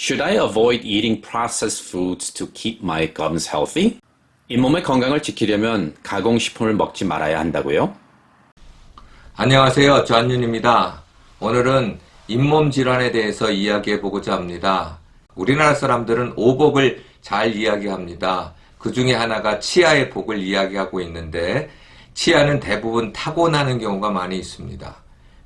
Should I avoid eating processed foods to keep my gums healthy? 잇몸의 건강을 지키려면 가공식품을 먹지 말아야 한다고요? 안녕하세요. 조한윤입니다. 오늘은 잇몸 질환에 대해서 이야기해 보고자 합니다. 우리나라 사람들은 오복을 잘 이야기합니다. 그 중에 하나가 치아의 복을 이야기하고 있는데 치아는 대부분 타고나는 경우가 많이 있습니다.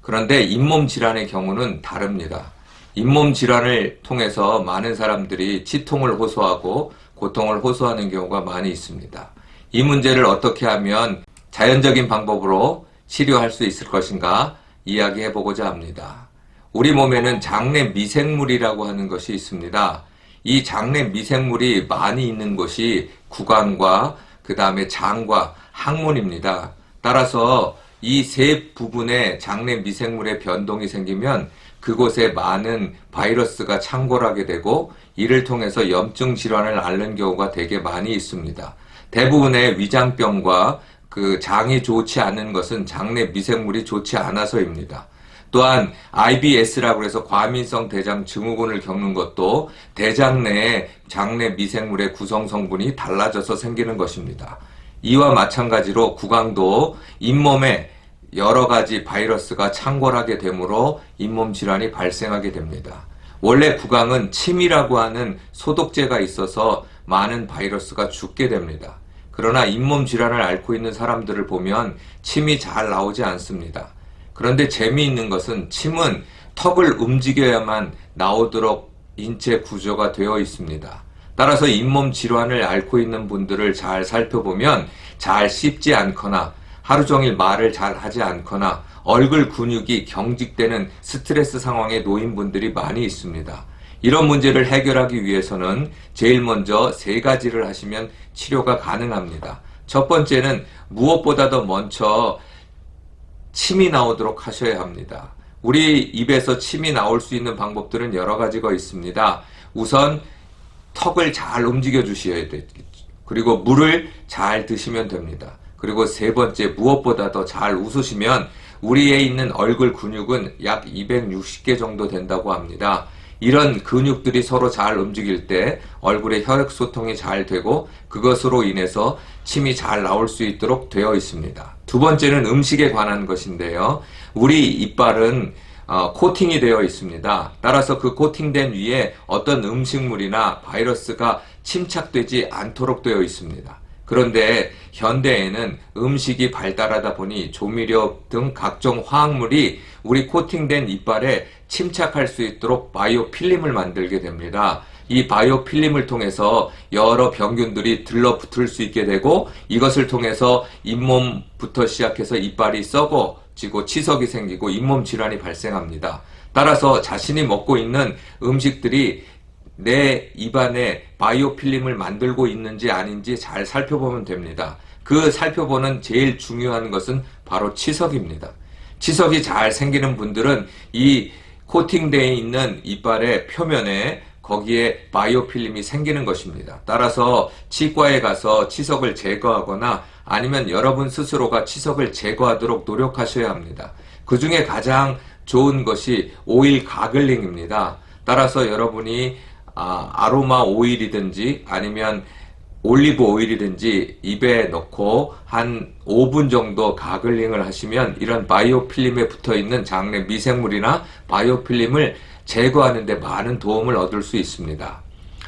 그런데 잇몸 질환의 경우는 다릅니다. 잇몸 질환을 통해서 많은 사람들이 치통을 호소하고 고통을 호소하는 경우가 많이 있습니다. 이 문제를 어떻게 하면 자연적인 방법으로 치료할 수 있을 것인가 이야기해 보고자 합니다. 우리 몸에는 장내 미생물이라고 하는 것이 있습니다. 이 장내 미생물이 많이 있는 곳이 구강과 그 다음에 장과 항문입니다. 따라서 이 세 부분에 장내 미생물의 변동이 생기면 그곳에 많은 바이러스가 창궐하게 되고 이를 통해서 염증 질환을 앓는 경우가 되게 많이 있습니다. 대부분의 위장병과 그 장이 좋지 않은 것은 장내 미생물이 좋지 않아서입니다. 또한 IBS라고 해서 과민성 대장 증후군을 겪는 것도 대장 내에 장내 미생물의 구성 성분이 달라져서 생기는 것입니다. 이와 마찬가지로 구강도 잇몸에 여러 가지 바이러스가 창궐하게 되므로 잇몸 질환이 발생하게 됩니다. 원래 구강은 침이라고 하는 소독제가 있어서 많은 바이러스가 죽게 됩니다. 그러나 잇몸 질환을 앓고 있는 사람들을 보면 침이 잘 나오지 않습니다. 그런데 재미있는 것은 침은 턱을 움직여야만 나오도록 인체 구조가 되어 있습니다. 따라서 잇몸 질환을 앓고 있는 분들을 잘 살펴보면 잘 씹지 않거나 하루 종일 말을 잘 하지 않거나 얼굴 근육이 경직되는 스트레스 상황에 놓인 분들이 많이 있습니다. 이런 문제를 해결하기 위해서는 제일 먼저 세 가지를 하시면 치료가 가능합니다. 첫 번째는 무엇보다도 먼저 침이 나오도록 하셔야 합니다. 우리 입에서 침이 나올 수 있는 방법들은 여러 가지가 있습니다. 우선 턱을 잘 움직여 주셔야 되겠죠. 그리고 물을 잘 드시면 됩니다. 그리고 세 번째, 무엇보다도 잘 웃으시면 우리에 있는 얼굴 근육은 약 260개 정도 된다고 합니다. 이런 근육들이 서로 잘 움직일 때 얼굴의 혈액소통이 잘 되고 그것으로 인해서 침이 잘 나올 수 있도록 되어 있습니다. 두 번째는 음식에 관한 것인데요. 우리 이빨은 코팅이 되어 있습니다. 따라서 그 코팅된 위에 어떤 음식물이나 바이러스가 침착되지 않도록 되어 있습니다. 그런데 현대에는 음식이 발달하다 보니 조미료 등 각종 화학물이 우리 코팅된 이빨에 침착할 수 있도록 바이오필름을 만들게 됩니다. 이 바이오필름을 통해서 여러 병균들이 들러붙을 수 있게 되고 이것을 통해서 잇몸부터 시작해서 이빨이 썩어지고 치석이 생기고 잇몸 질환이 발생합니다. 따라서 자신이 먹고 있는 음식들이 내 입안에 바이오필름을 만들고 있는지 아닌지 잘 살펴보면 됩니다. 그 살펴보는 제일 중요한 것은 바로 치석입니다. 치석이 잘 생기는 분들은 이 코팅되어 있는 이빨의 표면에 거기에 바이오필름이 생기는 것입니다. 따라서 치과에 가서 치석을 제거하거나 아니면 여러분 스스로가 치석을 제거하도록 노력하셔야 합니다. 그 중에 가장 좋은 것이 오일 가글링입니다. 따라서 여러분이 아로마 오일이든지 아니면 올리브 오일이든지 입에 넣고 한 5분 정도 가글링을 하시면 이런 바이오필름에 붙어있는 장내 미생물이나 바이오필름을 제거하는 데 많은 도움을 얻을 수 있습니다.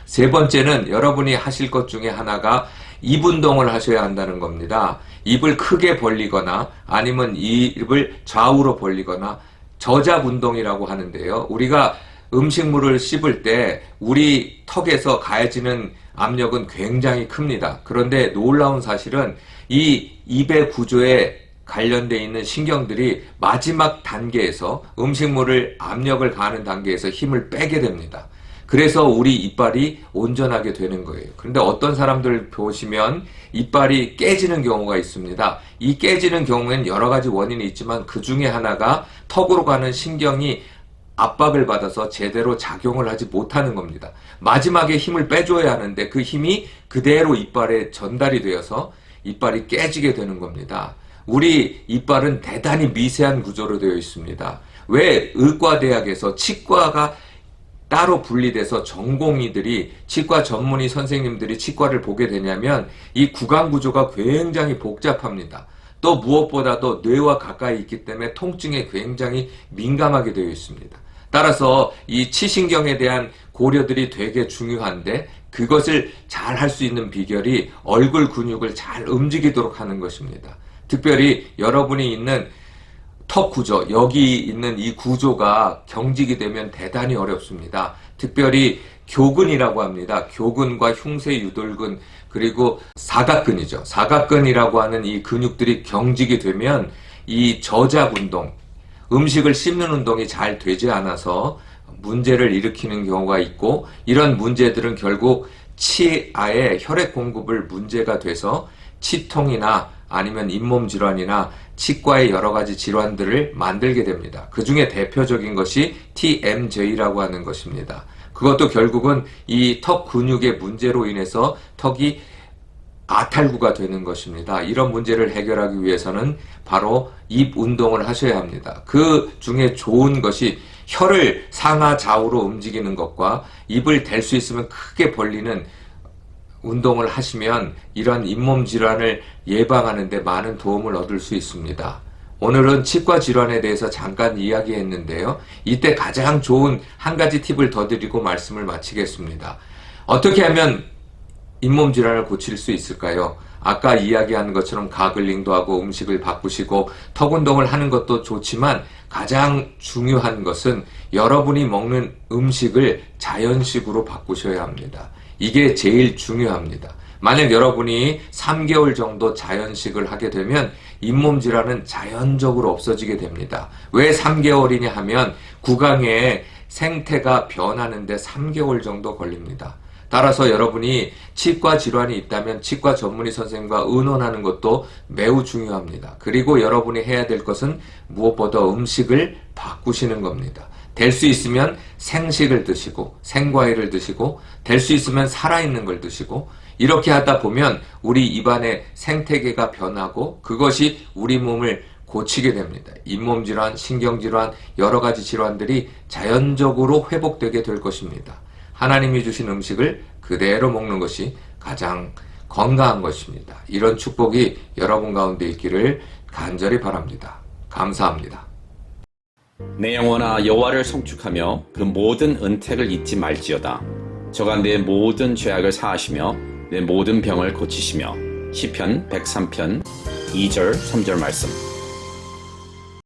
세 번째는 여러분이 하실 것 중에 하나가 입 운동을 하셔야 한다는 겁니다. 입을 크게 벌리거나 아니면 입을 좌우로 벌리거나 저작 운동이라고 하는데요. 우리가 음식물을 씹을 때 우리 턱에서 가해지는 압력은 굉장히 큽니다. 그런데 놀라운 사실은 이 입의 구조에 관련되어 있는 신경들이 마지막 단계에서 음식물을 압력을 가하는 단계에서 힘을 빼게 됩니다. 그래서 우리 이빨이 온전하게 되는 거예요. 그런데 어떤 사람들 보시면 이빨이 깨지는 경우가 있습니다. 이 깨지는 경우에는 여러 가지 원인이 있지만 그 중에 하나가 턱으로 가는 신경이 압박을 받아서 제대로 작용을 하지 못하는 겁니다. 마지막에 힘을 빼줘야 하는데 그 힘이 그대로 이빨에 전달이 되어서 이빨이 깨지게 되는 겁니다. 우리 이빨은 대단히 미세한 구조로 되어 있습니다. 왜 의과대학에서 치과가 따로 분리돼서 전공의들이 치과 전문의 선생님들이 치과를 보게 되냐면 이 구강 구조가 굉장히 복잡합니다. 또 무엇보다도 뇌와 가까이 있기 때문에 통증에 굉장히 민감하게 되어 있습니다. 따라서 이 치신경에 대한 고려들이 되게 중요한데 그것을 잘 할 수 있는 비결이 얼굴 근육을 잘 움직이도록 하는 것입니다. 특별히 여러분이 있는 턱 구조, 여기 있는 이 구조가 경직이 되면 대단히 어렵습니다. 특별히 교근이라고 합니다. 교근과 흉쇄 유돌근 그리고 사각근이죠. 사각근이라고 하는 이 근육들이 경직이 되면 이 저작 운동, 음식을 씹는 운동이 잘 되지 않아서 문제를 일으키는 경우가 있고 이런 문제들은 결국 치아의 혈액 공급을 문제가 돼서 치통이나 아니면 잇몸 질환이나 치과의 여러 가지 질환들을 만들게 됩니다. 그 중에 대표적인 것이 TMJ라고 하는 것입니다. 그것도 결국은 이 턱 근육의 문제로 인해서 턱이 아탈구가 되는 것입니다. 이런 문제를 해결하기 위해서는 바로 입 운동을 하셔야 합니다. 그 중에 좋은 것이 혀를 상하 좌우로 움직이는 것과 입을 댈 수 있으면 크게 벌리는 운동을 하시면 이런 잇몸 질환을 예방하는 데 많은 도움을 얻을 수 있습니다. 오늘은 치과 질환에 대해서 잠깐 이야기했는데요. 이때 가장 좋은 한 가지 팁을 더 드리고 말씀을 마치겠습니다. 어떻게 하면 잇몸 질환을 고칠 수 있을까요? 아까 이야기한 것처럼 가글링도 하고 음식을 바꾸시고 턱 운동을 하는 것도 좋지만 가장 중요한 것은 여러분이 먹는 음식을 자연식으로 바꾸셔야 합니다. 이게 제일 중요합니다. 만약 여러분이 3개월 정도 자연식을 하게 되면 잇몸 질환은 자연적으로 없어지게 됩니다. 왜 3개월이냐 하면 구강의 생태가 변하는데 3개월 정도 걸립니다. 따라서 여러분이 치과 질환이 있다면 치과 전문의 선생님과 의논하는 것도 매우 중요합니다. 그리고 여러분이 해야 될 것은 무엇보다 음식을 바꾸시는 겁니다. 될 수 있으면 생식을 드시고 생과일을 드시고 될 수 있으면 살아있는 걸 드시고 이렇게 하다 보면 우리 입안의 생태계가 변하고 그것이 우리 몸을 고치게 됩니다. 잇몸 질환, 신경 질환, 여러 가지 질환들이 자연적으로 회복되게 될 것입니다. 하나님이 주신 음식을 그대로 먹는 것이 가장 건강한 것입니다. 이런 축복이 여러분 가운데 있기를 간절히 바랍니다. 감사합니다. 내 영혼아 여호와를 송축하며 그 모든 은택을 잊지 말지어다. 저가 내 모든 죄악을 사하시며 내 모든 병을 고치시며 시편 103편 2절 3절 말씀.